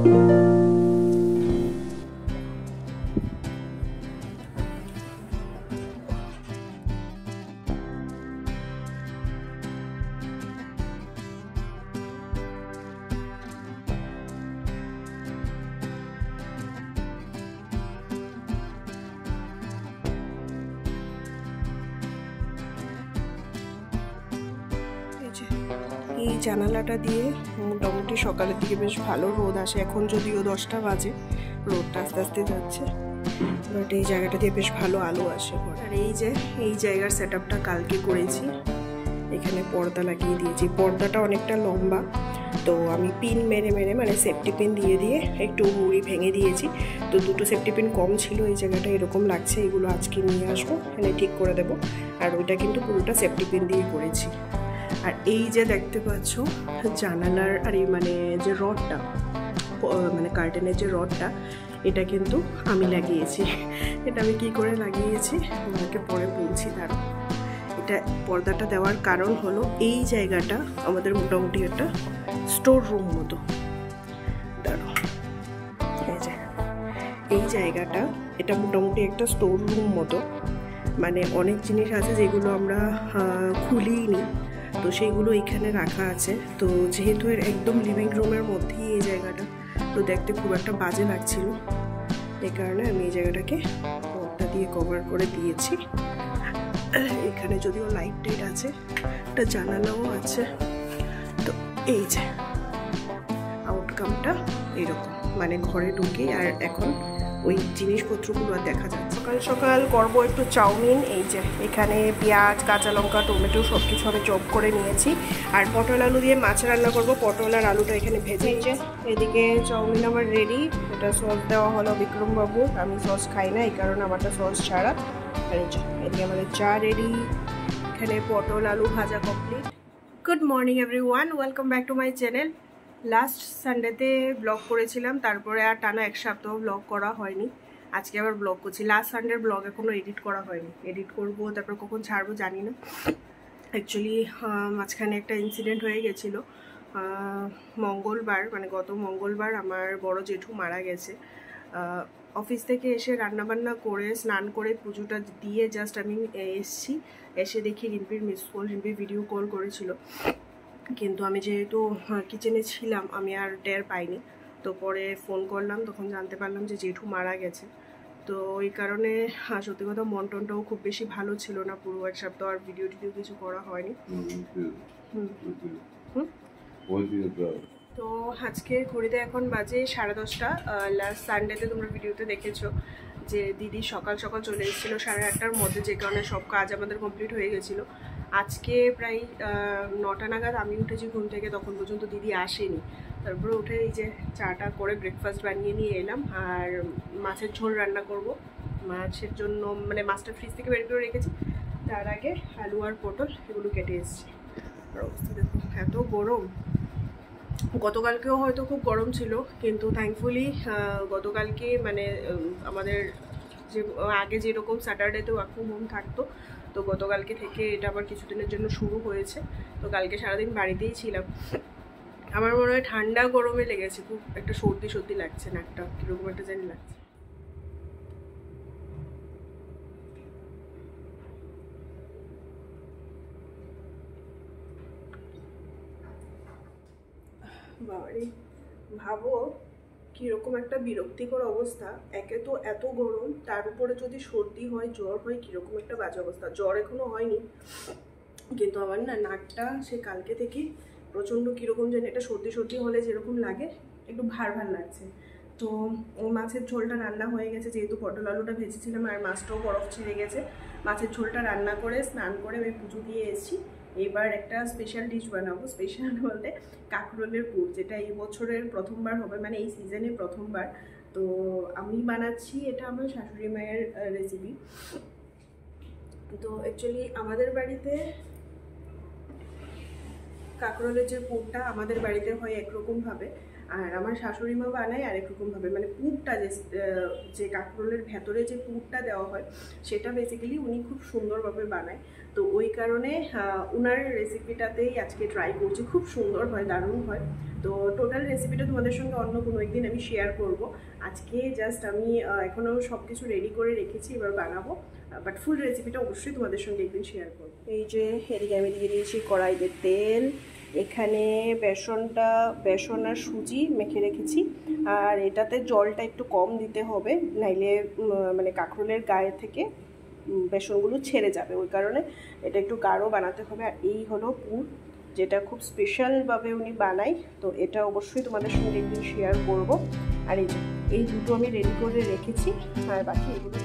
এই জানালাটা দিয়ে মোটামুটি সকালের দিকে বেশ ভালো রোদ আসে। এখন যদিও 10টা বাজে, রোদটা আস্তে আস্তে যাচ্ছে, বাট এই জায়গাটা দিয়ে বেশ ভালো আলো আসে। আর এই জায়গার সেট আপটা কালকে করেছি। এখানে পর্দা লাগিয়ে দিয়েছি। পর্দাটা অনেকটা লম্বা, তো আমি পিন মেরে মানে সেফটি পিন দিয়ে একটু মুড়ি ভেঙে দিয়েছি। তো দুটো সেফটি পিন কম ছিল, এই জায়গাটা এরকম লাগছে। এগুলো আজকে নিয়ে আসবো, এখানে ঠিক করে দেবো। আর ওইটা কিন্তু পুরোটা সেফটি পিন দিয়ে করেছি। আর এই যে দেখতে পাচ্ছ জানালার আর এই মানে যে রডটা, মানে কার্টেনের যে রডটা, এটা কিন্তু আমি লাগিয়েছি। এটা আমি কি করে লাগিয়েছি আমাকে পরে বলছি। তারও এটা পর্দাটা দেওয়ার কারণ হলো এই জায়গাটা আমাদের মোটামুটি একটা স্টোর রুম মতো। এই জায়গাটা এটা মোটামুটি একটা স্টোর রুম মতো, মানে অনেক জিনিস আছে যেগুলো আমরা খুলিই নি, তো সেইগুলো এখানে রাখা আছে। তো যেহেতু এর একদম লিভিং রুমের মধ্যেই এই জায়গাটা, তো দেখতে খুব একটা বাজে লাগছিল, এই কারণে আমি এই জায়গাটাকে পর্দা দিয়ে কভার করে দিয়েছি। এখানে যদিও লাইট টাইট আছে, একটা জানালাও আছে। তো এই যে আউটকামটা এরকম, মানে ঘরে ঢুকে আর এখন ওই জিনিসপত্রগুলো আর দেখা যাচ্ছে। সকাল সকাল করবো একটু চাউমিন। এই যে এখানে পেঁয়াজ, কাঁচা লঙ্কা, টমেটো সব কিছু আমি চপ করে নিয়েছি। আর পটল আলু দিয়ে মাছ রান্না করবো। পটল আর আলুটা এখানে ভেজে নিয়েছে। এদিকে চাউমিন আমার রেডি। এটা সস দেওয়া হলো বিক্রমবাবু, আমি সস খাই না, এই কারণে আমারটা সস ছাড়া। আর এদিকে আমাদের চা রেডি। এখানে পটল আলু ভাজা কমপ্লিট। Good morning everyone, welcome back to my channel. Last সানডেতে ব্লগ করেছিলাম, তারপরে আর টানা এক সপ্তাহ ব্লগ করা হয়নি। আজকে আবার ব্লগ করছি। লাস্ট সানডের ব্লগ এখনও এডিট করা হয়নি, এডিট করব, তারপর কখন ছাড়বো জানি না। অ্যাকচুয়ালি মাঝখানে একটা ইনসিডেন্ট হয়ে গেছিলো। মঙ্গলবার, মানে গত মঙ্গলবার আমার বড় জেঠু মারা গেছে। অফিস থেকে এসে রান্নাবান্না করে স্নান করে পুজোটা দিয়ে জাস্ট আমি এসছি। এসে দেখি রিম্পির miss call, Rimpi video call করেছিল, কিন্তু আমি যেহেতু কিচেনে ছিলাম আমি আর টের পাইনি। তো পরে ফোন করলাম, তখন জানতে পারলাম যে জেঠু মারা গেছে। তো এই কারণে সত্যি কথা মন টনটাও খুব বেশি ভালো ছিল না পুরো এক সপ্তাহ, আর ভিডিও টিডিও কিছু করা হয়নি। তো আজকে ঘড়িতে এখন বাজে 10:30। লাস্ট সানডেতে তোমরা ভিডিওতে দেখেছো যে দিদি সকাল সকাল চলে এসেছিলো 8:30টার মধ্যে, যে কারণে সব কাজ আমাদের কমপ্লিট হয়ে গেছিলো। আজকে প্রায় 9টা নাগাদ আমি উঠেছি ঘুম থেকে, তখন পর্যন্ত দিদি আসেনি। তারপরে উঠে এই যে চাটা করে ব্রেকফাস্ট বানিয়ে নিয়ে এলাম। আর মাছের ঝোল রান্না করব। মাছের জন্য মানে মাছটা ফ্রিজ থেকে বের করে রেখেছি, তার আগে আলু আর পটল এগুলো কেটে এসেছি। আর অবস্থা দেখো, এত গরম। গতকালকেও হয়তো খুব গরম ছিল, কিন্তু থ্যাঙ্কফুলি গতকালকে মানে আমাদের যে আগে যেরকম স্যাটারডেতেও ওয়ার্ক ফ্রম হোম থাকতো, তো গতকালকে থেকে এটা আবার কিছুদিনের জন্য শুরু হয়েছে। তো কালকে সারাদিন বাড়িতেই ছিলাম। আমার মনে হয় ঠান্ডা গরমে লেগেছে, খুব একটা সর্দি সর্দি লাগছে, নাকটা কীরকম একটা জানি লাগছে। বাবারে, ভাবো কীরকম একটা বিরক্তিকর অবস্থা। একে তো এত গরম, তার উপরে যদি সর্দি হয়, জ্বর হয়, কীরকম একটা বাজে অবস্থা। জ্বর এখনও হয়নি, কিন্তু আমার না নাকটা সে কালকে থেকে প্রচণ্ড কীরকম যেন একটা সর্দি সর্দি হলে যেরকম লাগে, একটু ভার ভার লাগছে। তো মাছের ঝোলটা রান্না হয়ে গেছে, যেহেতু পটল আলুটা ভেজেছিলাম আর মাছটাও বরফ ছেড়ে গেছে। মাছের ঝোলটা রান্না করে স্নান করে আমি পুজো দিয়ে এসেছি। এবার একটা স্পেশাল ডিশ বানাবো। স্পেশাল বলতে কাঁকরোলের পুর, যেটা এই বছরের প্রথমবার হবে, মানে এই সিজনে প্রথমবার। তো আমি বানাচ্ছি, এটা আমার শাশুড়ি মায়ের রেসিপি। তো অ্যাকচুয়ালি আমাদের বাড়িতে কাঁকরোলের যে পুরটা আমাদের বাড়িতে হয় একরকমভাবে, আর আমার শাশুড়ি মা বানায় আরেক রকমভাবে। মানে পুরটা যে কাঁকরোলের ভেতরে যে পুরটা দেওয়া হয়, সেটা বেসিক্যালি উনি খুব সুন্দরভাবে বানায়। তো ওই কারণে ওনার রেসিপিটাতেই আজকে ট্রাই করছি। খুব সুন্দর হয়, দারুণ হয়। তো টোটাল রেসিপিটা তোমাদের সঙ্গে অন্য কোনো একদিন আমি শেয়ার করব। আজকে জাস্ট আমি এখনও সব কিছু রেডি করে রেখেছি, এবার বানাবো। বাট ফুল রেসিপিটা অবশ্যই তোমাদের সঙ্গে একদিন শেয়ার করবো। এই যে এদিকে আমি দিয়ে দিয়েছি কড়াইতে তেল, এখানে বেসন আর সুজি মেখে রেখেছি। আর এটাতে জলটা একটু কম দিতে হবে, নাইলে মানে কাঁকরোলের গায়ে থেকে বেসনগুলো ছেড়ে যাবে, ওই কারণে এটা একটু গাঢ় বানাতে হবে। আর এই হলো পুর, যেটা খুব স্পেশালভাবে উনি বানায়। তো এটা অবশ্যই তোমাদের সঙ্গে একদিন শেয়ার করব। আর এই দুটো আমি রেডি করে রেখেছি, আর বাকি এগুলো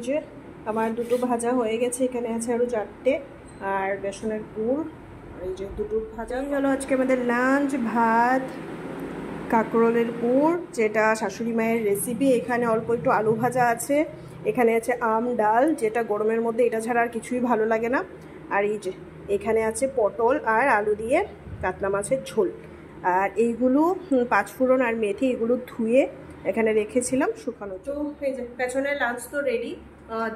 যে আমার দুটো ভাজা হয়ে গেছে, এখানে আছে আরও 4টে, আর বেসনের পুর। এই যে দুটো ভাজা গেল আজকে আমাদের লাঞ্চ। ভাত, কাঁকরোলের পুর, যেটা শাশুড়ি মায়ের রেসিপি। এখানে অল্প একটু আলু ভাজা আছে, এখানে আছে আম ডাল, যেটা গরমের মধ্যে এটা ছাড়া আর কিছুই ভালো লাগে না। আর এই যে এখানে আছে পটল আর আলু দিয়ে কাতলা মাছের ঝোল। আর এইগুলো পাঁচফোড়ন আর মেথি, এগুলো ধুয়ে এখানে রেখেছিলাম শুকানো। তো এই যে পেছনের লাঞ্চ তো রেডি,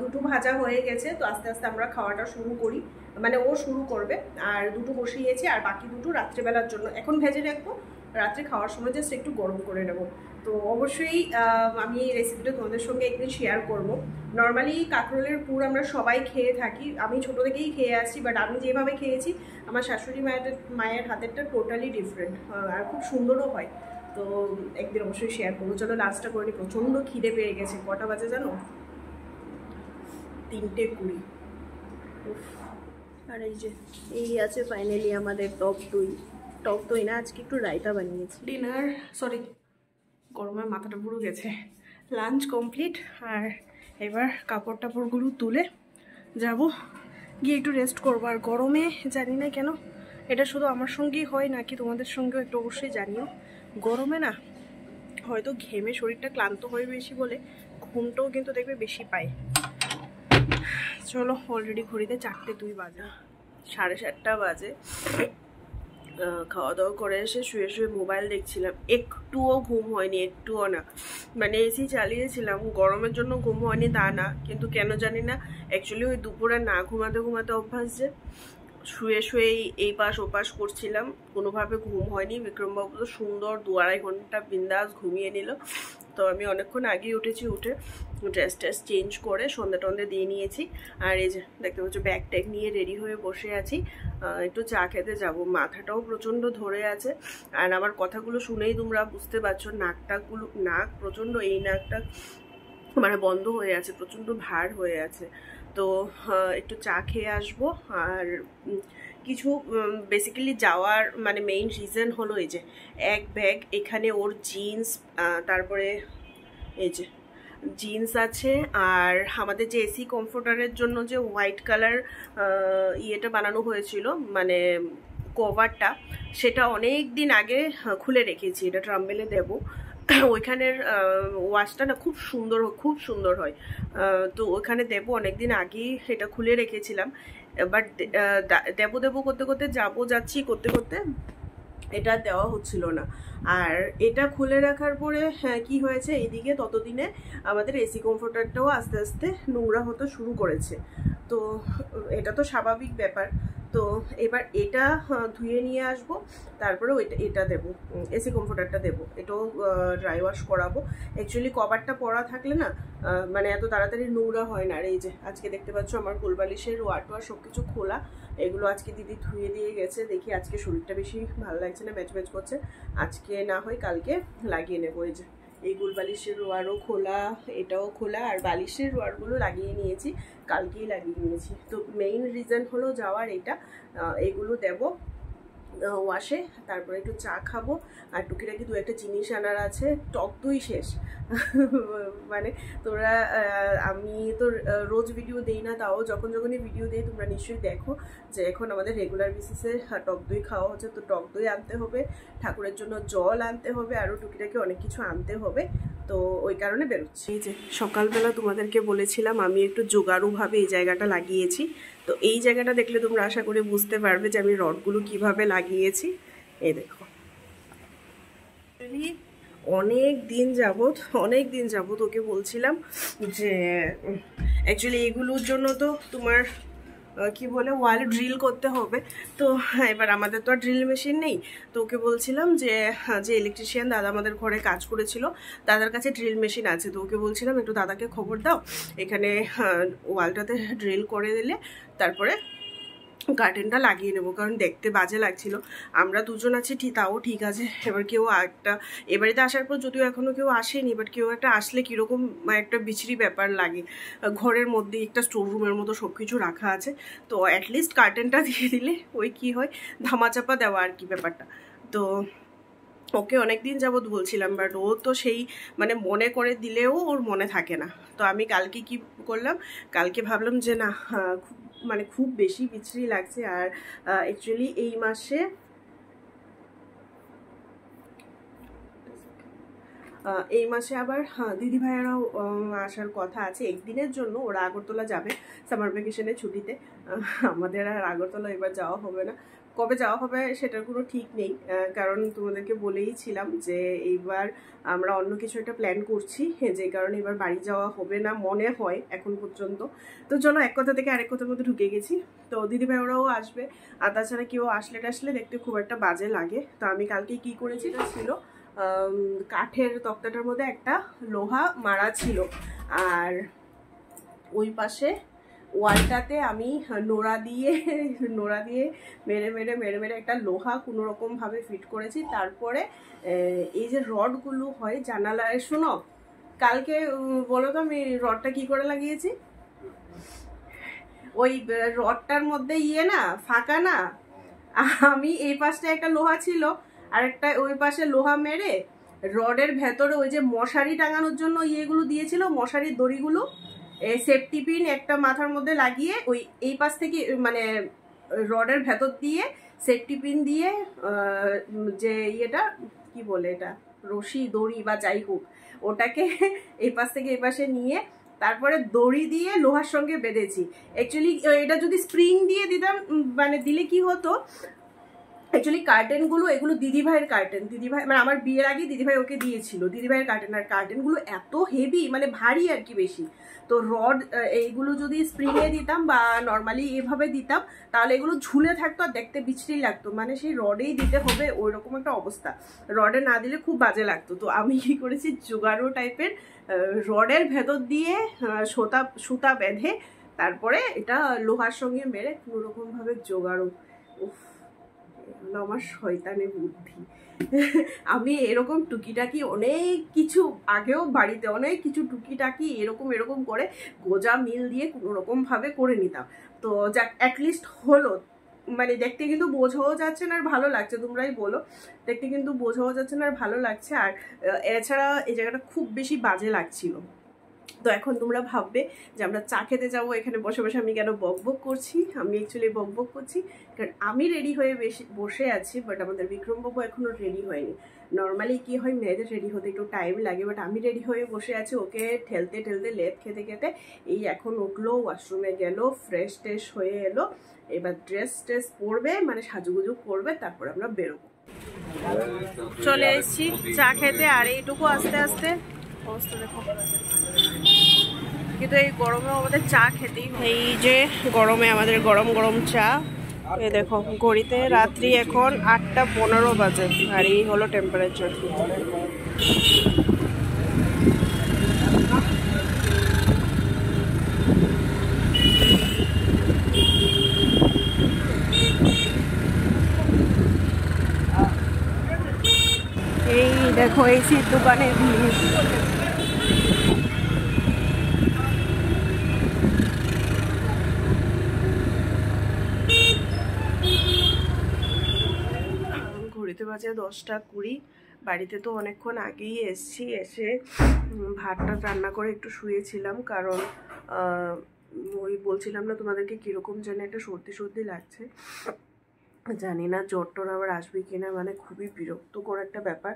দুটো ভাজা হয়ে গেছে। তো আস্তে আস্তে আমরা খাওয়াটা শুরু করি, মানে ও শুরু করবে। আর দুটো বসিয়েছি, আর বাকি দুটো রাত্রেবেলার জন্য এখন ভেজে রাখবো, রাত্রে খাওয়ার সময় জাস্ট একটু গরম করে নেব। তো অবশ্যই আমি এই রেসিপিটা তোমাদের সঙ্গে একদিন শেয়ার করব। নর্মালি কাঁকরোলের পুর আমরা সবাই খেয়ে থাকি, আমি ছোটো থেকেই খেয়ে আসছি। বাট আমি যেভাবে খেয়েছি, আমার শাশুড়ি মায়ের হাতেরটা টোটালি ডিফারেন্ট, আর খুব সুন্দরও হয়। তো একদিন অবশ্যই শেয়ার করবো। চলো লাঞ্চটা করে নিই, প্রচণ্ড খিদে পেয়ে গেছে। কটা বাজে জানো? 3:20। আর এই আছে ফাইনালি আমাদের টক দই না, আজকে একটু রায়তা বানিয়েছি। ডিনার, সরি গরমের মাথাটা পুরো গেছে। লাঞ্চ কমপ্লিট, আর এবার কাপড় টাপড়গুলো তুলে যাব, গিয়ে একটু রেস্ট করবো। আর গরমে জানি না কেন এটা শুধু আমার সঙ্গেই হয় নাকি তোমাদের সঙ্গেও একটু অবশ্যই জানিও। গরমে না হয়তো ঘেমে শরীরটা ক্লান্ত হয় বেশি বলে ঘুমটাও কিন্তু দেখবে বেশি পায়। চলো, অলরেডি ঘড়িতে 4:02 বাজে, 7:30 বাজে। খাওয়া দাওয়া করে এসে শুয়ে শুয়ে মোবাইল দেখছিলাম, একটুও ঘুম হয়নি, একটুও না। মানে এসি চালিয়েছিলাম, গরমের জন্য ঘুম হয়নি তা না, কিন্তু কেন জানি না অ্যাকচুয়ালি ওই দুপুরে না ঘুমাতে ঘুমাতে অভ্যাস, যে শুয়ে শুয়েই এই পাশ ওপাশ করছিলাম, কোনোভাবে ঘুম হয়নি। বিক্রমবাবু তো সুন্দর 2-2.5 ঘন্টা বিন্দাস ঘুমিয়ে নিল। তো আমি অনেকক্ষণ আগেই উঠেছি, উঠে ড্রেস চেঞ্জ করে সন্ধ্যে টন্ধে দিয়ে নিয়েছি। আর এই যে দেখতে পাচ্ছ ব্যাগ ট্যাগ নিয়ে রেডি হয়ে বসে আছি, একটু চা খেতে যাব। মাথাটাও প্রচণ্ড ধরে আছে, আর আমার কথাগুলো শুনেই তোমরা বুঝতে পারছো নাক প্রচণ্ড, এই নাকটা মানে বন্ধ হয়ে আছে, প্রচণ্ড ভার হয়ে আছে। তো একটু চা খেয়ে আসবো। আর কিছু বেসিক্যালি যাওয়ার মানে মেইন রিজন হলো এই যে এক ব্যাগ, এখানে ওর জিন্স, তারপরে এই যে জিন্স আছে। আর আমাদের যে এসি কমফোর্টারের জন্য যে হোয়াইট কালার ইয়েটা বানানো হয়েছিল, মানে কভারটা, সেটা অনেক দিন আগে খুলে রেখেছি, এটা ট্রাম্বেলে দেবো। ওইখানের ওয়াশটা না খুব সুন্দর হয়। তো ওইখানে দেবো, অনেকদিন আগেই এটা খুলে রেখেছিলাম, বাট দেবো করতে করতে যাচ্ছি করতে করতে এটা দেওয়া হচ্ছিল না। আর এটা খুলে রাখার পরে কি হয়েছে, এইদিকে ততদিনে আমাদের এসি কমফোর্টারটাও আস্তে আস্তে নোংরা হতে শুরু করেছে। তো এটা তো স্বাভাবিক ব্যাপার। তো এবার এটা ধুয়ে নিয়ে আসবো, তারপরে এটা দেবো, এসি কমফোর্টারটা দেবো, এটাও ড্রাই ওয়াশ করাবো। অ্যাকচুয়ালি কভারটা পরা থাকলে না মানে এত তাড়াতাড়ি নোংরা হয় না। আর এই যে আজকে দেখতে পাচ্ছ আমার কোলবালিশের ওয়ার সব কিছু খোলা, এগুলো আজকে দিদি ধুয়ে দিয়ে গেছে। দেখি আজকে শরীরটা বেশি ভালো লাগছে না, ম্যাচ করছে, আজকে না হয় কালকে লাগিয়ে নেবো। এই যে এই কোলবালিশের ওয়ারও খোলা, এটাও খোলা, আর বালিশের ওয়ারগুলো লাগিয়ে নিয়েছি, কালকেই লাগিয়ে নিয়েছি। তো মেইন রিজন হলো যাওয়ার এটা, এগুলো দেবো ওয়াশে, তারপরে একটু চা খাবো, আর টুকিটাকি দু একটা জিনিস আনার আছে। টক দই শেষ মানে তোরা, আমি তো রোজ ভিডিও দেই না, তাও যখনই ভিডিও দেই তোমরা নিশ্চয়ই দেখো যে এখন আমাদের রেগুলার বেসিসে টক দই খাওয়া হচ্ছে। তো টক দই আনতে হবে, ঠাকুরের জন্য জল আনতে হবে, আরও টুকিটাকি অনেক কিছু আনতে হবে। তো ওই কারণে বেরোচ্ছি। এই যে সকালবেলা তোমাদেরকে বলেছিলাম আমি একটু জোগাড়ুভাবে এই জায়গাটা লাগিয়েছি। তো এই জায়গাটা দেখলে তোমরা আশা করে বুঝতে পারবে যে আমি রডগুলো কিভাবে লাগিয়েছি। এই দেখো, অনেক দিন যাবত ওকে বলছিলাম যে অ্যাকচুয়ালি এগুলোর জন্য তো তোমার কি বলে ওয়াল ড্রিল করতে হবে। তো এবার আমাদের তো আর ড্রিল মেশিন নেই। তো ওকে বলছিলাম যে যে ইলেকট্রিশিয়ান দাদা আমাদের ঘরে কাজ করেছিল, দাদার কাছে ড্রিল মেশিন আছে। তো ওকে বলছিলাম একটু দাদাকে খবর দাও, এখানে ওয়ালটাতে ড্রিল করে দিলে তারপরে কার্টেনটা লাগিয়ে নেবো, কারণ দেখতে বাজে লাগছিল। আমরা দুজন আছি তাও ঠিক আছে, এবার কেউ একটা এ বাড়িতে আসার পর যদিও এখনও কেউ আসেনি, বাট কেউ একটা আসলে কীরকম একটা বিচ্ছিরি ব্যাপার লাগে। ঘরের মধ্যে একটা স্টোর রুমের মতো সব কিছু রাখা আছে, তো অ্যাটলিস্ট কার্টেনটা দিয়ে দিলে ওই কি হয় ধামাচাপা দেওয়া আর কি ব্যাপারটা। তো ওকে অনেকদিন যাবৎ বলছিলাম, বাট ও তো সেই মানে মনে করে দিলেও ওর মনে থাকে না। তো আমি কালকে কি করলাম, কালকে ভাবলাম যে না মানে খুব বেশি বিচ্ছিরি লাগছে। আর অ্যাকচুয়ালি এই মাসে আবার দিদি ভাইয়েরাও আসার কথা আছে একদিনের জন্য। ওরা আগরতলা যাবে সামার ভ্যাকেশনের ছুটিতে। আমাদের আর আগরতলা এবার যাওয়া হবে না, কবে যাওয়া হবে সেটার কোনো ঠিক নেই, কারণ তোমাদেরকে বলেইছিলাম যে এইবার আমরা অন্য কিছু একটা প্ল্যান করছি, যে কারণে এবার বাড়ি যাওয়া হবে না মনে হয় এখন পর্যন্ত। তো চলো এক কথা থেকে আরেক কথার মধ্যে ঢুকে গেছি। তো দিদিভাই ওরাও আসবে, আর তাছাড়া কেউ আসলে দেখতে খুব একটা বাজে লাগে। তো আমি কালকে কি করেছি, এটা ছিল কাঠের তক্তাটার মধ্যে একটা লোহা মারা ছিল, আর ওই পাশে ওয়ালটাতে আমি নোড়া দিয়ে মেরে একটা লোহা কোনো রকম ভাবে ফিট করেছি। তারপরে এই যে রডগুলো হয় জানালায়, শোনো কালকে বলো তো আমি রডটা কি করে লাগিয়েছি। ওই রডটার মধ্যে না ফাঁকা না, আমি এই পাশটা একটা লোহা ছিল আর একটা ওই পাশে লোহা মেরে রডের ভেতরে ওই যে মশারি টাঙানোর জন্য ইয়েগুলো দিয়েছিল, মশারির দড়িগুলো, সেফটি পিন একটা মাথার মধ্যে লাগিয়ে ওই এই পাশ থেকে মানে রডের ভেতর দিয়ে সেফটি পিন দিয়ে যে ইয়েটা কি বলে এটা রশি দড়ি বা যাই হোক ওটাকে এই পাশ থেকে এই পাশে নিয়ে তারপরে দড়ি দিয়ে লোহার সঙ্গে বেঁধেছি। অ্যাকচুয়ালি এটা যদি স্প্রিং দিয়ে দিতাম মানে দিলে কি হতো, অ্যাকচুয়ালি কার্টেনগুলো এগুলো দিদিভাইয়ের কার্টেন, দিদিভাই মানে আমার বিয়ের আগে দিদিভাই ওকে দিয়েছিল দিদিভাইয়ের কার্টেন। আর কার্টেনগুলো এত হেভি মানে ভারী আর কি বেশি। তো রড এইগুলো যদি স্প্রিংয়ে দিতাম বা নর্মালি এভাবে দিতাম তাহলে এগুলো ঝুলে থাকতো আর দেখতে বিচ্ছিরি লাগতো, মানে সেই রডেই দিতে হবে ওই রকম একটা অবস্থা, রডে না দিলে খুব বাজে লাগতো। তো আমি কি করেছি জোগাড়ো টাইপের রডের ভেতর দিয়ে সুতা বেঁধে তারপরে এটা লোহার সঙ্গে মেরে কোনোরকমভাবে জোগাড়ো। উফ, আমার শয়তানের বুদ্ধি। আমি এরকম টুকিটাকি অনেক কিছু আগেও বাড়িতে অনেক কিছু টুকিটাকি এরকম করে গোজা মিল দিয়ে কোনোরকম ভাবে করে নিতাম। তো যাক অ্যাটলিস্ট হলো, মানে দেখতে কিন্তু বোঝাও যাচ্ছে না আর ভালো লাগছে, তোমরাই বলো দেখতে কিন্তু বোঝাও যাচ্ছে না আর ভালো লাগছে। আর এছাড়া এই জায়গাটা খুব বেশি বাজে লাগছিল। তো এখন তোমরা ভাববে যে আমরা চা খেতে যাবো, এখানে বসে বসে আমি কেন বকবক করছি। আমি অ্যাকচুয়ালি বকবক করছি কারণ আমি রেডি হয়ে বসে আছি, বাট আমাদের বিক্রমবাবু এখনো রেডি হয়নি। নর্মালি কি হয় মেয়েদের রেডি হতে একটু টাইম লাগে, বাট আমি রেডি হয়ে বসে আছি ওকে ঠেলতে ঠেলতে লেপ খেতে খেতে। এই এখন উঠলো, ওয়াশরুমে গেল, ফ্রেশ ট্রেশ হয়ে এলো, এবার ড্রেস ট্রেস পরবে, মানে সাজুগুজু করবে, তারপর আমরা বেরোবো। চলে এসেছি চা খেতে, আর এইটুকু আস্তে আস্তে অবস্থা দেখো। কিন্তু এই গরমে আমাদের চা খেতেই, এই যে গরমে আমাদের গরম গরম চা। এই দেখো ঘড়িতে রাত্রি এখন 8:15 বাজে, আর এই হলো টেম্পারেচার। এই দেখো এসির দোকানে ভিড়। ঘড়িতে বাজে 10:20। বাড়িতে তো অনেকক্ষণ আগেই এসছি, এসে ভাতটা রান্না করে একটু শুয়েছিলাম, কারণ ওই বলছিলাম না তোমাদেরকে কীরকম যেন একটা সর্দি সর্দি লাগছে। জানি না জ্বর টর আবার আসবে কিনা, মানে খুবই বিরক্তকর একটা ব্যাপার।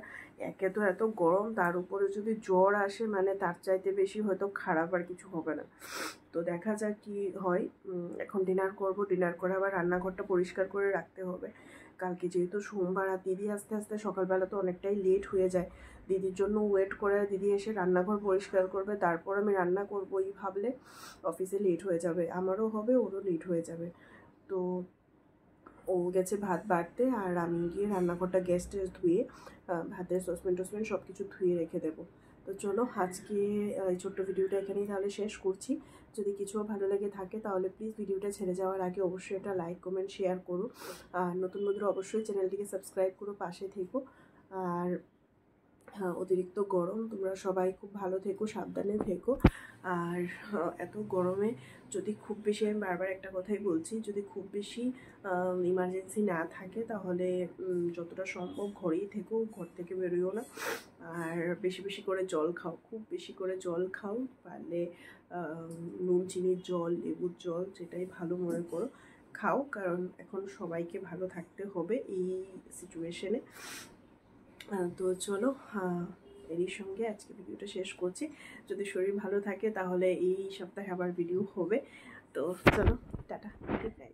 একে তো এত গরম, তার উপরে যদি জ্বর আসে মানে তার চাইতে বেশি হয়তো খারাপ আর কিছু হবে না। তো দেখা যাক কি হয়। এখন ডিনার করব, ডিনার করে আবার রান্নাঘরটা পরিষ্কার করে রাখতে হবে। কালকে যেহেতু সোমবার, আর দিদি আস্তে আস্তে সকালবেলা তো অনেকটাই লেট হয়ে যায়, দিদির জন্য ওয়েট করে দিদি এসে রান্নাঘর পরিষ্কার করবে, তারপর আমি রান্না করবো। এই ভাবলে অফিসে লেট হয়ে যাবে, আমারও হবে, ওরও লেট হয়ে যাবে। তো ও গেছে ভাত বাড়তে, আর আমি গিয়ে রান্নাঘরটা গ্যাস ট্যাস ধুয়ে ভাতের সসপ্যান টসপ্যান সব কিছু ধুয়ে রেখে দেবো। তো চলো আজকে এই ছোট্ট ভিডিওটা এখানেই তাহলে শেষ করছি। যদি কিছু ভালো লেগে থাকে তাহলে প্লিজ ভিডিওটা ছেড়ে যাওয়ার আগে অবশ্যই এটা লাইক কমেন্ট শেয়ার করো, আর নতুন বন্ধুরা অবশ্যই চ্যানেলটিকে সাবস্ক্রাইব করো, পাশে থেকো। আর হ্যাঁ, অতিরিক্ত গরম, তোমরা সবাই খুব ভালো থেকো, সাবধানে থেকো। আর এত গরমে যদি খুব বেশি, আমি বারবার একটা কথাই বলছি, যদি খুব বেশি ইমার্জেন্সি না থাকে তাহলে যতটা সম্ভব ঘরেই থেকো, ঘর থেকে বেরোও না। আর বেশি বেশি করে জল খাও, খুব বেশি করে জল খাও, পারলে নুন চিনির জল, লেবুর জল, যেটাই ভালো মনে করো খাও, কারণ এখন সবাইকে ভালো থাকতে হবে এই সিচুয়েশনে। তো চলো এরই সঙ্গে আজকে ভিডিওটা শেষ করছি। যদি শরীর ভালো থাকে তাহলে এই সপ্তাহে আবার ভিডিও হবে। তো চলো টাটা, গুড নাইট।